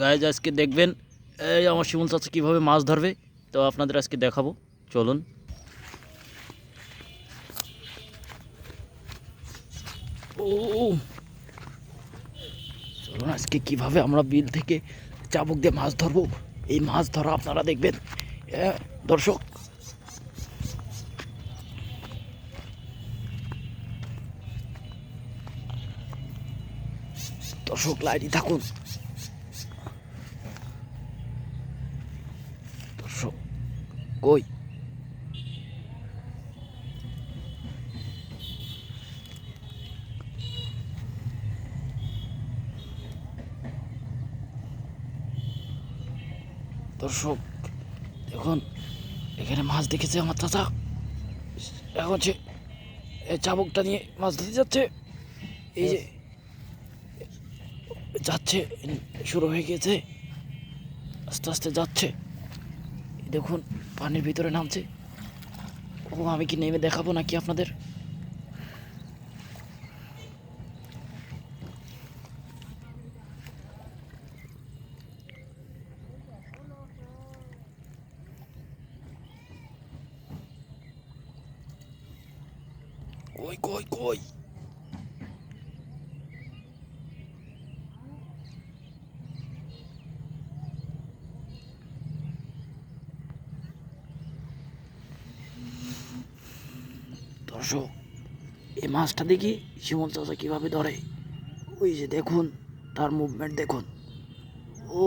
Guys আজকে দেখবেন এই আমার শিমুল চাচা কীভাবে মাছ ধরবে, তো আপনাদের আজকে দেখাবো। চলুন। ও চলুন আজকে কিভাবে আমরা বিল থেকে চাবুক দিয়ে মাছ ধরবো, এই মাছ ধরা আপনারা দেখবেন। দর্শক দর্শক লাইনই থাকুন। দর্শক কই দর্শক দেখুন, এখানে মাছ দেখেছে আমার চাচা। এখন সে চাবুকটা নিয়ে মাছ ধরতে যাচ্ছে। এই যে যাচ্ছে, শুরু হয়ে গেছে, আস্তে আস্তে যাচ্ছে। দেখুন পানির ভিতরে নামছে। ও আমি কি নেমে দেখাবো নাকি আপনাদের? কই কই কই দর্শক এই মাছটা দেখি শিমুল চাচা কিভাবে ধরে। ওই যে দেখুন তার মুভমেন্ট দেখুন। ও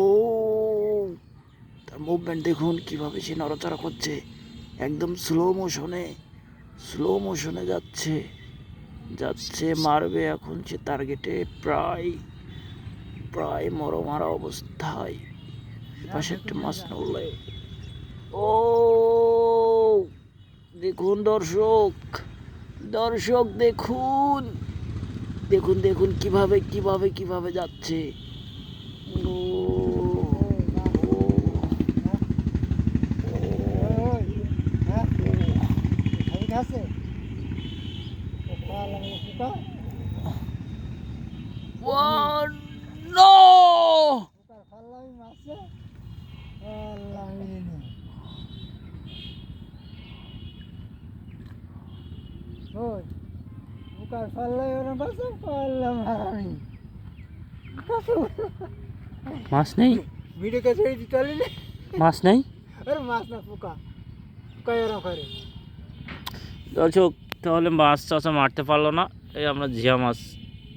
তার মুভমেন্ট দেখুন কিভাবে সে নড়াচড়া করছে, একদম স্লো মোশনে যাচ্ছে যাচ্ছে, মারবে এখন সে টার্গেটে। প্রায় প্রায় মরমারা অবস্থায়। পাশে একটা মাছ নড়লে। ও দেখুন দর্শক, দর্শক দেখুন দেখুন দেখুন কিভাবে কিভাবে কিভাবে যাচ্ছে। ও নো মাছ নেই, ভিডিও কে ছেড়ে দিতে পারলি না? মাছ নেই। আরে মাছ না, পোকা পোকা এরকম করে। দর্শক তাহলে মাছ চাচা মারতে পারলো না। এই আমরা ঝিয়া মাছ,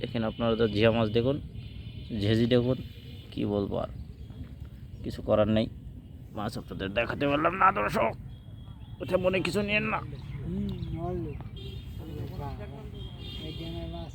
এখানে আপনারা তো ঝিয়া মাছ দেখুন, ঝেঁঝি দেখুন, কি বলবো আর, কিছু করার নেই। মাছ আপনাদের দেখাতে পারলাম না দর্শক, ওটা মনে কিছু নিয়েন না। মারলো এই মাছ